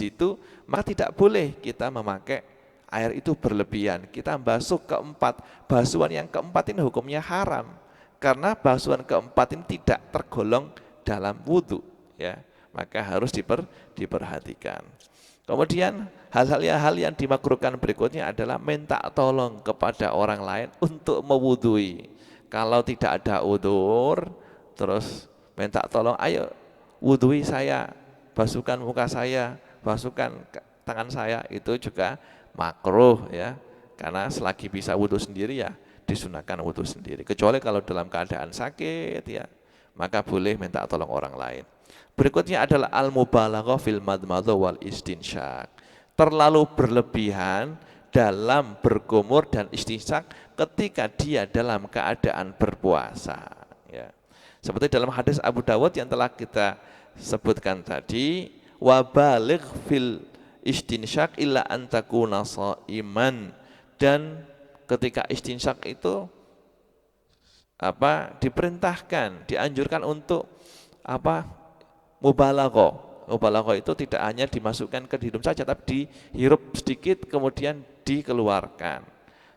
itu, maka tidak boleh kita memakai air itu berlebihan. Kita basuh keempat, basuhan yang keempat ini hukumnya haram. Karena basuhan keempat ini tidak tergolong dalam wudhu, ya, maka harus diperhatikan. Kemudian hal yang dimakruhkan berikutnya adalah minta tolong kepada orang lain untuk mewudhui. Kalau tidak ada udzur, terus minta tolong, ayo wudhui saya, basuhkan muka saya, basuhkan tangan saya, itu juga makruh, ya. Karena selagi bisa wudhu sendiri, ya disunahkan wudhu sendiri. Kecuali kalau dalam keadaan sakit, ya, maka boleh minta tolong orang lain. Berikutnya adalah al-mubalaghah fil madmadhah wal istinsyak. Terlalu berlebihan dalam berkumur dan istinsyak ketika dia dalam keadaan berpuasa, ya. Seperti dalam hadis Abu Dawud yang telah kita sebutkan tadi, wa baligh fil istinsyak illa an takuna shaiman, dan ketika istinsyak itu diperintahkan, dianjurkan untuk mubalaghah. Mubalaghah itu tidak hanya dimasukkan ke hidung saja, tapi dihirup sedikit kemudian dikeluarkan.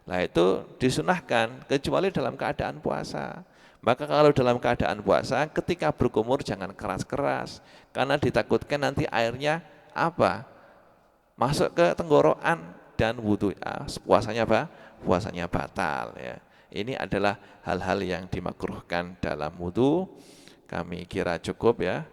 Nah, itu disunahkan kecuali dalam keadaan puasa. Maka kalau dalam keadaan puasa, ketika berkumur jangan keras-keras, karena ditakutkan nanti airnya masuk ke tenggorokan dan wudhu, puasanya puasanya batal, ya. Ini adalah hal-hal yang dimakruhkan dalam wudhu. Kami kira cukup, ya,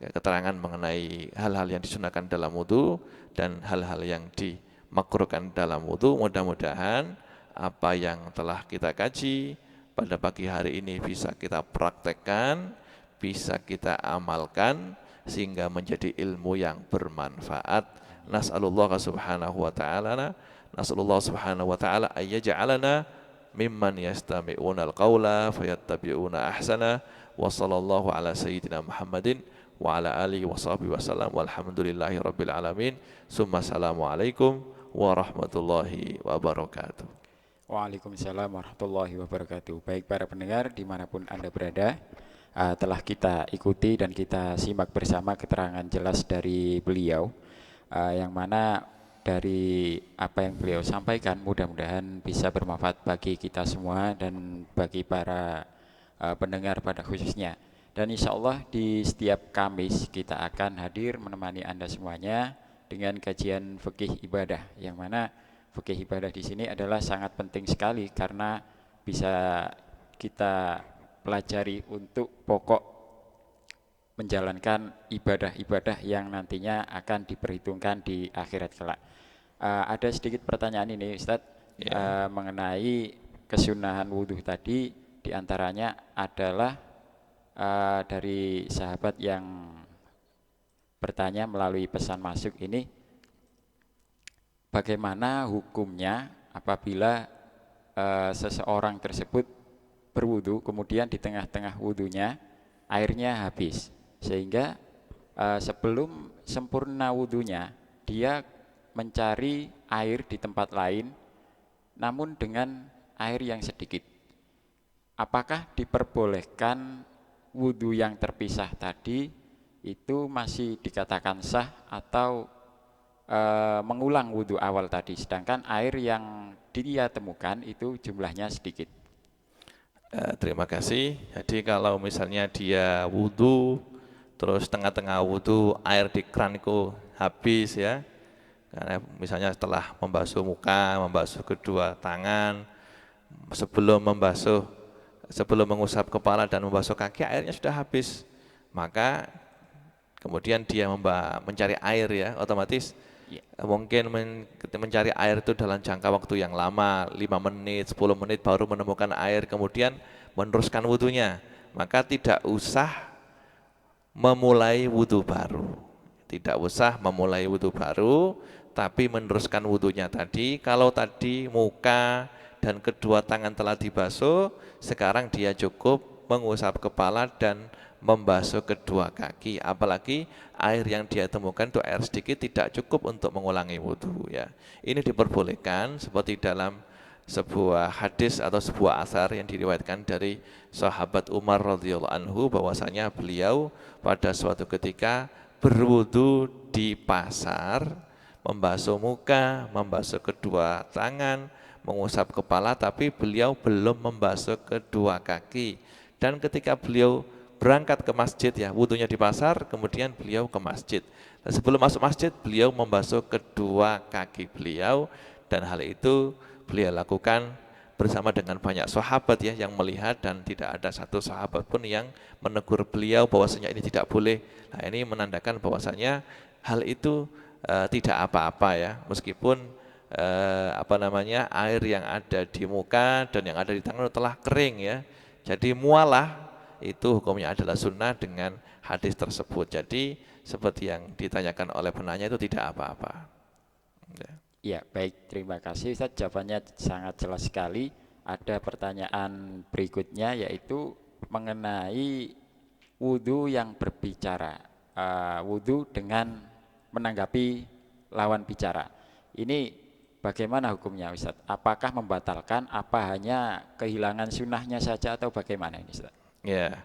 keterangan mengenai hal-hal yang disunahkan dalam wudhu dan hal-hal yang dimakruhkan dalam wudhu. Mudah-mudahan apa yang telah kita kaji pada pagi hari ini bisa kita praktekkan, bisa kita amalkan, sehingga menjadi ilmu yang bermanfaat. Nas'alullah subhanahu wa ta'ala ayyaj'alana mimman yastami'una al-qawla fayattabi'una ahsana. Wa sallallahu ala sayyidina Muhammadin wa ala alihi wa sahbihi wasallam walhamdulillahi rabbil alamin. Summa assalamualaikum warahmatullahi wabarakatuh. Waalaikumsalam warahmatullahi wabarakatuh. Baik para pendengar dimanapun Anda berada, telah kita ikuti dan kita simak bersama keterangan jelas dari beliau, yang mana dari apa yang beliau sampaikan mudah-mudahan bisa bermanfaat bagi kita semua dan bagi para pendengar pada khususnya. Dan insya Allah di setiap Kamis kita akan hadir menemani Anda semuanya dengan kajian fikih ibadah, yang mana fikih ibadah di sini adalah sangat penting sekali karena bisa kita pelajari untuk pokok menjalankan ibadah-ibadah yang nantinya akan diperhitungkan di akhirat kelak. Ada sedikit pertanyaan ini Ustadz, mengenai kesunahan wudhu tadi, diantaranya adalah dari sahabat yang bertanya melalui pesan masuk ini, bagaimana hukumnya apabila seseorang tersebut berwudu kemudian di tengah-tengah wudunya airnya habis, sehingga sebelum sempurna wudunya dia mencari air di tempat lain namun dengan air yang sedikit. Apakah diperbolehkan wudu yang terpisah tadi itu masih dikatakan sah atau mengulang wudhu awal tadi, sedangkan air yang dia temukan itu jumlahnya sedikit? Terima kasih. Jadi kalau misalnya dia wudhu, terus tengah-tengah wudhu air di kran itu habis, ya, karena misalnya setelah membasuh muka, membasuh kedua tangan, sebelum mengusap kepala dan membasuh kaki airnya sudah habis, maka kemudian dia mencari air, ya, otomatis mungkin mencari air itu dalam jangka waktu yang lama, 5 menit, 10 menit baru menemukan air, kemudian meneruskan wudhunya, maka tidak usah memulai wudhu baru. Tidak usah memulai wudhu baru, tapi meneruskan wudhunya tadi. Kalau tadi muka dan kedua tangan telah dibasuh, sekarang dia cukup mengusap kepala dan membasuh kedua kaki, apalagi air yang dia temukan itu air sedikit, tidak cukup untuk mengulangi wudhu, ya. Ini diperbolehkan seperti dalam sebuah hadis atau sebuah asar yang diriwayatkan dari sahabat Umar radhiyallahu anhu, bahwasanya beliau pada suatu ketika berwudu di pasar, membasuh muka, membasuh kedua tangan, mengusap kepala, tapi beliau belum membasuh kedua kaki. Dan ketika beliau berangkat ke masjid, ya wudunya di pasar, kemudian beliau ke masjid. Dan sebelum masuk masjid, beliau membasuh kedua kaki beliau, dan hal itu beliau lakukan bersama dengan banyak sahabat ya yang melihat, dan tidak ada satu sahabat pun yang menegur beliau bahwasanya ini tidak boleh. Nah, ini menandakan bahwasanya hal itu tidak apa-apa ya, meskipun air yang ada di muka dan yang ada di tangan telah kering ya. Jadi mualah itu hukumnya adalah sunnah dengan hadis tersebut. Jadi seperti yang ditanyakan oleh penanya itu tidak apa-apa. Ya. Ya, baik, terima kasih Ustaz. Jawabannya sangat jelas sekali. Ada pertanyaan berikutnya yaitu mengenai wudhu yang berbicara, wudhu dengan menanggapi lawan bicara. Ini bagaimana hukumnya Ustaz? Apakah membatalkan, apa hanya kehilangan sunnahnya saja atau bagaimana ini Ustaz? Ya,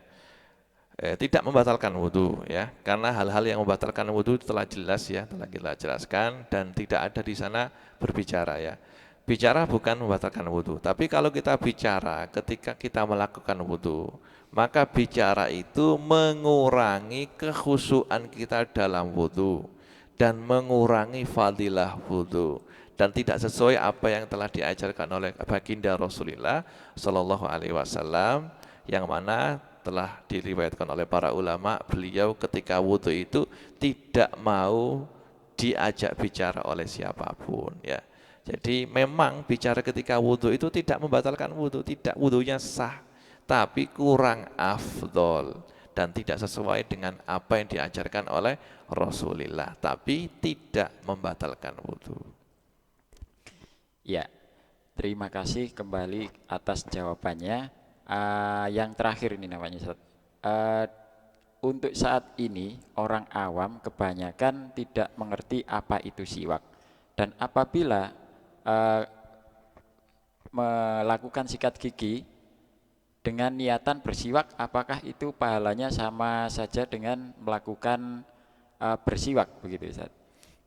tidak membatalkan wudhu ya, karena hal-hal yang membatalkan wudhu telah jelas ya, telah kita jelaskan, dan tidak ada di sana berbicara ya. Bicara bukan membatalkan wudhu, tapi kalau kita bicara ketika kita melakukan wudhu, maka bicara itu mengurangi kekhusyuan kita dalam wudhu dan mengurangi fadilah wudhu, dan tidak sesuai apa yang telah diajarkan oleh baginda Rasulullah Shallallahu Alaihi Wasallam, yang mana telah diriwayatkan oleh para ulama, beliau ketika wudhu itu tidak mau diajak bicara oleh siapapun ya. Jadi memang bicara ketika wudhu itu tidak membatalkan wudhu, tidak, wudhunya sah, tapi kurang afdol dan tidak sesuai dengan apa yang diajarkan oleh Rasulullah, tapi tidak membatalkan wudhu. Ya, terima kasih kembali atas jawabannya. Yang terakhir ini namanya Ustaz. Untuk saat ini orang awam kebanyakan tidak mengerti apa itu siwak, dan apabila melakukan sikat gigi dengan niatan bersiwak, apakah itu pahalanya sama saja dengan melakukan bersiwak begitu Ustaz?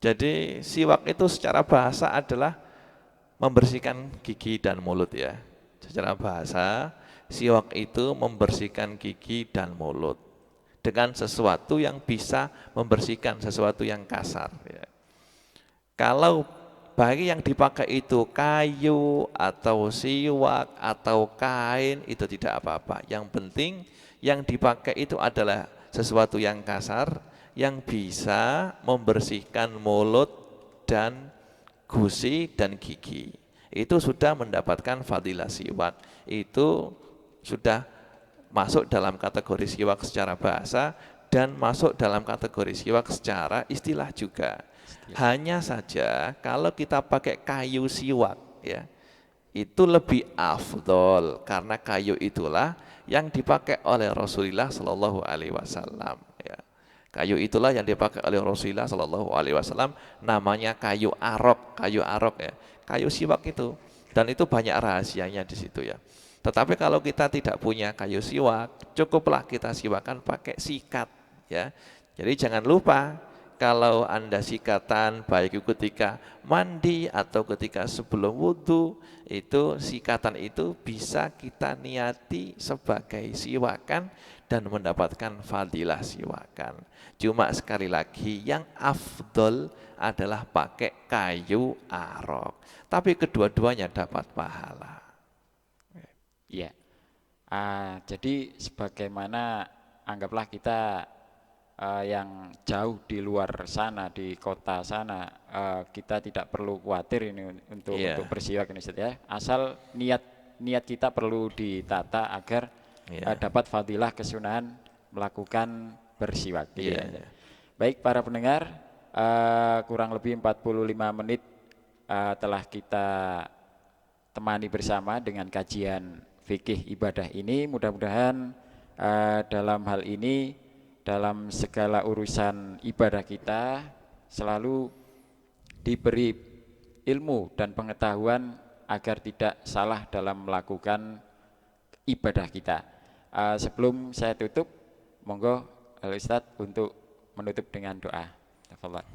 Jadi siwak itu secara bahasa adalah membersihkan gigi dan mulut ya. Secara bahasa, siwak itu membersihkan gigi dan mulut dengan sesuatu yang bisa membersihkan sesuatu yang kasar ya. Kalau bagi yang dipakai itu kayu atau siwak atau kain, itu tidak apa-apa. Yang penting yang dipakai itu adalah sesuatu yang kasar yang bisa membersihkan mulut dan gusi dan gigi. Itu sudah mendapatkan fadilah siwak. Itu sudah masuk dalam kategori siwak secara bahasa dan masuk dalam kategori siwak secara istilah juga. Hanya saja kalau kita pakai kayu siwak ya, itu lebih afdol karena kayu itulah yang dipakai oleh Rasulullah Shallallahu Alaihi Wasallam ya. Kayu itulah yang dipakai oleh Rasulullah Shallallahu Alaihi Wasallam, namanya kayu arok ya, kayu siwak itu, dan itu banyak rahasianya di situ ya. Tetapi kalau kita tidak punya kayu siwak, cukuplah kita siwakan pakai sikat ya. Jadi jangan lupa kalau Anda sikatan baik ketika mandi atau ketika sebelum wudhu, itu sikatan itu bisa kita niati sebagai siwakan dan mendapatkan fadilah siwakan. Cuma sekali lagi yang afdol adalah pakai kayu arok, tapi kedua-duanya dapat pahala. Ya, jadi sebagaimana anggaplah kita yang jauh di luar sana, di kota sana, kita tidak perlu khawatir ini untuk bersiwak ini ya. Asal niat kita perlu ditata agar dapat fadilah kesunahan melakukan bersiwak. Gitu ya. Baik para pendengar, kurang lebih 45 menit telah kita temani bersama dengan kajian fikih ibadah ini. Mudah-mudahan dalam hal ini, dalam segala urusan ibadah kita selalu diberi ilmu dan pengetahuan agar tidak salah dalam melakukan ibadah kita. Sebelum saya tutup, monggo Ustadz untuk menutup dengan doa. Tafadhol.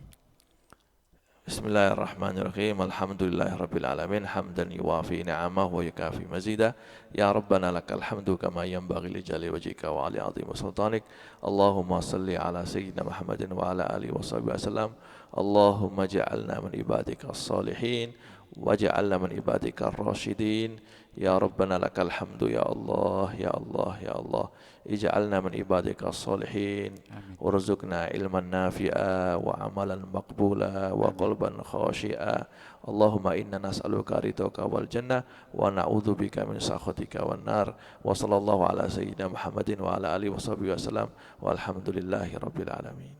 Bismillahirrahmanirrahim. Alhamdulillahirabbil alamin hamdan yuwafi ni'amahu wa yukafi mazida. Ya Rabbana lakal hamdu kama yanbaghi li jalali wajhika wa ali 'azimi sultanik. Allahumma salli ala sayyidina Muhammadin wa ala alihi washabihi wasallam. Allahumma ja'alna min ibadika as-salihin waj'alna min ibadika ar-rasyidin. Ya Rabbana lakal hamdu ya Allah ya Allah ya Allah. Ij'alna min ibadika as-salihin warzuqna ilman nafi'a wa amalan maqbula wa qalban khashi'a. Allahumma inna nas'aluka ridhaka wal jannah wa na'udzubika min sakhatika wan nar. Wa sallallahu ala sayyidina Muhammadin wa ala alihi washabihi wasallam walhamdulillahi rabbil alamin.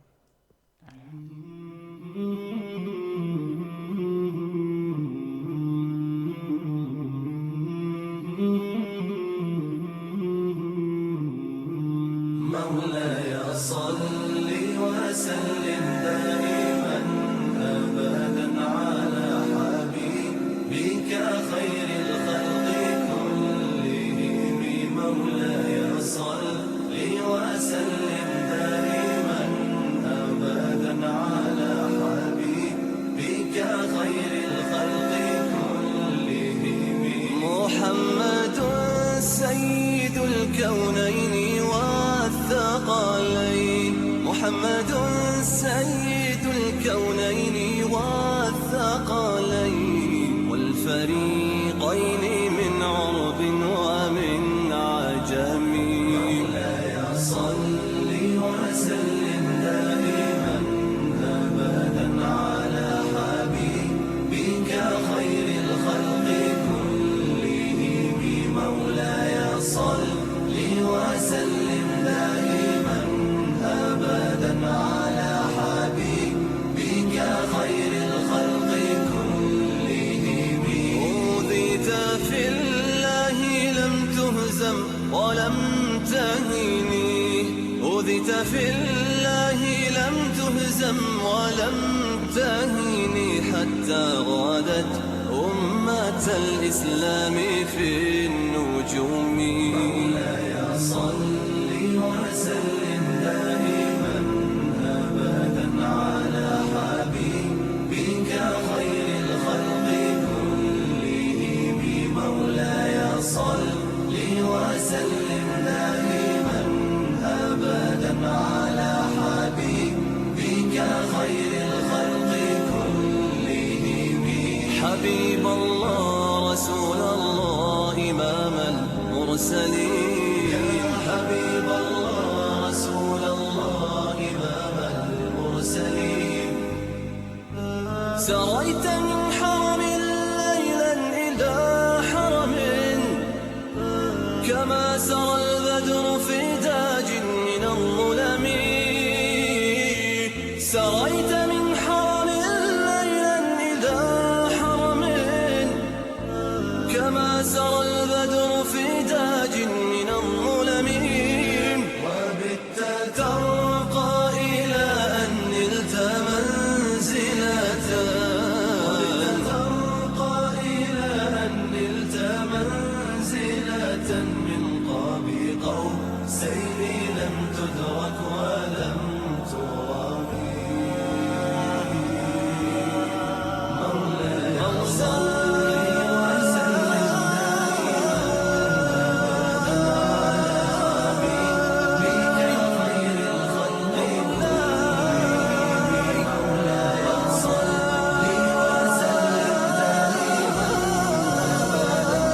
مولاي صل وسلم دائما أبدا على حبيبك خير الخلق كلهم. مولاي صل وسلم دائما أبدا على حبيبك خير الخلق كلهم. محمد سيد الكونين والثقلين. محمد سيد الكونين والثقلين والفريقين من عرب ومن عجم. مولاي صل وسلم دائما أبدا على حبيبك خير الخلق كلهم. مولاي صل وسلم دائما أبدا على حبيبك خير الخلق كلهم. أوذيت في الله لم تهزم ولم تهني. أوذيت في الله لم تهزم ولم تهني حتى غادت أمة الإسلام في النجوم. مولاي صل وسلم دائما أبدا على حبيبك خير الخلق كلهم. مولاي صل وسلم دائما أبدا على حبيبك خير الخلق كلهم. حبيب الله رسول الله إمام المرسلين. حبيب الله رسول الله إمام المرسلين. سريت من حرم ليلا إلى